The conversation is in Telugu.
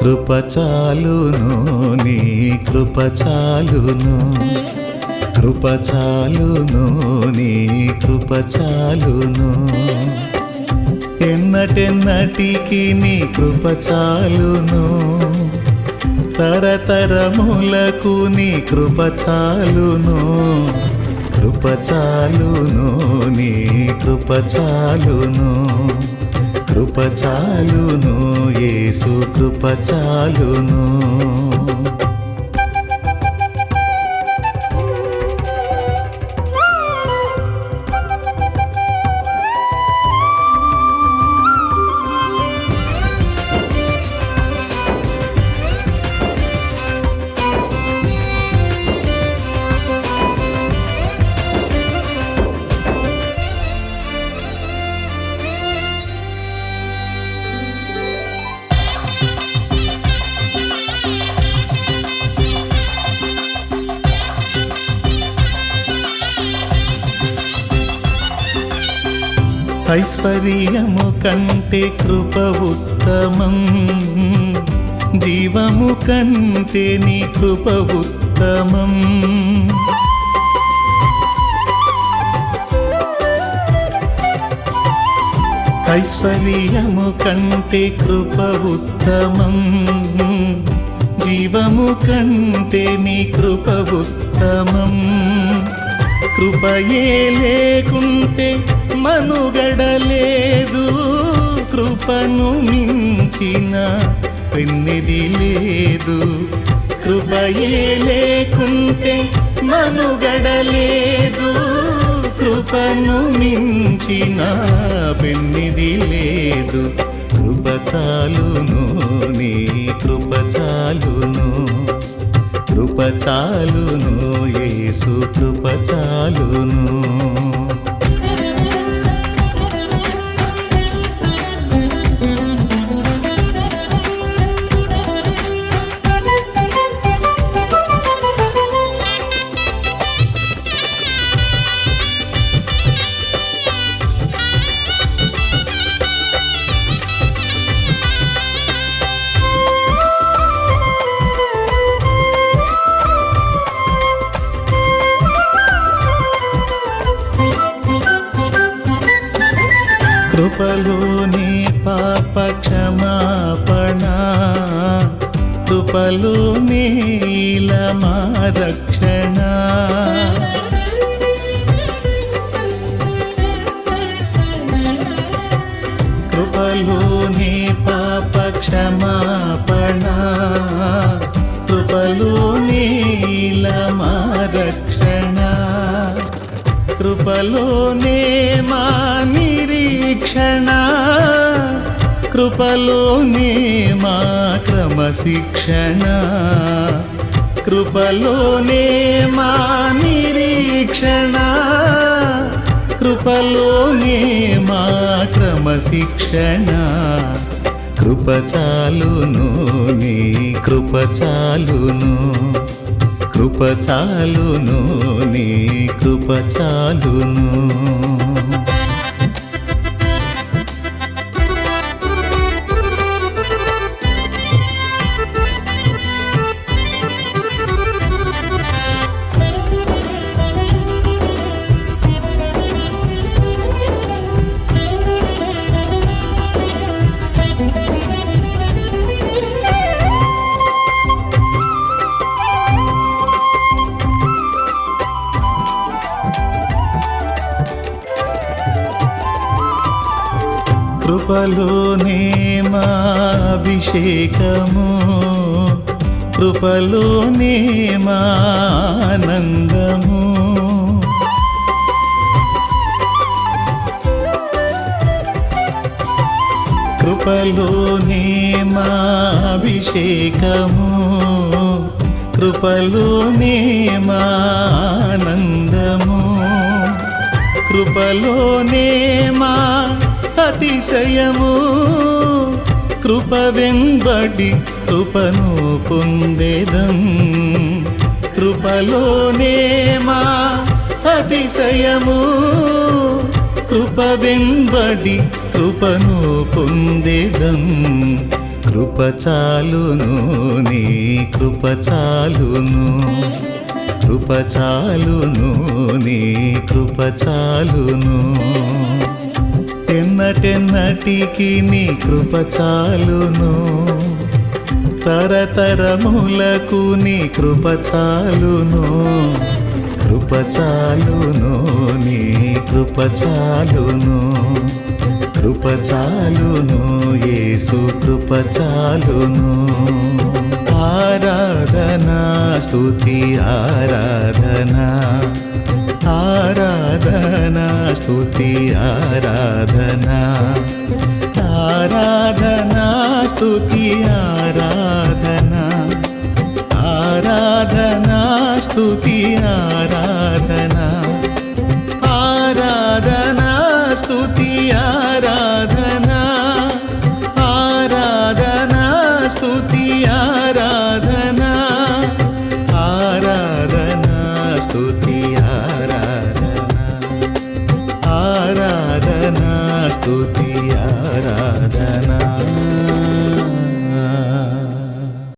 కృప చాలును నీ కృప చాలును, కృప చాలును నీ కృప చాలును, ఎన్నటెన్నటికి నీ కృప చాలును, తరతరములకు నీ కృప చాలును, కృప చాలును నీ కృప చాలును, కృప చాలును యేసు కృప చాలును. ఐశ్వర్యము కంటే కృప ఉత్తమం, జీవము కంటే నీ కృప ఉత్తమం, ఐశ్వర్యము కంటే కృప ఉత్తమం, జీవము కంటే నీ కృప ఉత్తమం, కృపయే లేకుంటే మనుగడలేదు, కృపను మించిన పెన్నిది లేదు, కృపయే లేకుంటే మనుగడలేదు, కృపను మించిన పెన్నిది లేదు, కృప చాలును నీ కృప చాలును, కృప చాలును యేసు కృప చాలును. కృపలోనే పాప క్షమాపణ, కృపలోనే ఇలమా రక్షణ, కృపలోనే పాప క్షమాపణ, కృపలోనే ఇలమా రక్షణ, కృపలోనే మా నిరీక్షణ, కృపలోనే మా క్రమశిక్షణ, కృపలోనే మా నిరీక్షణ, కృపలోనే మా క్రమశిక్షణ, కృప చాలును నీ కృప చాలును, కృప చాలును నీ కృప చాలును. కృపలోనే మా అభిషేకము, కృపలోనే మా ఆనందము, కృపలోనే మా అభిషేకము, కృపలోనే మా ఆనందము, కృపలోనే మా అతిశయము, కృప వెంబడి కృపను పొందేదం, కృపలోనే మా అతిశయము, కృప వెంబడి కృపను పొందేదం, కృప చాలును నీ కృప చాలును కృప చాలును నీ కృప చాలును ఎన్నటెన్నటికి నీ కృప చాలును తరతరములకు నీ కృప చాలును కృప చాలును నీ కృప చాలును కృప చాలును యేసు కృప చాలును ఆరాధనా స్తుతి ఆరాధనా ఆరాధనా స్తుతి ఆరాధనా ఆరాధనా స్తుతి ఆరాధనా ఆరాధనా స్తుతి ఆరాధనా ఆరాధనా స్తుతి ఆరాధనా ఆరాధనా స్తుతి ఆరాధనా ఆరాధనా స్తుతి ఆరాధనా ఆరాధనా స్తుతి ఆరాధనా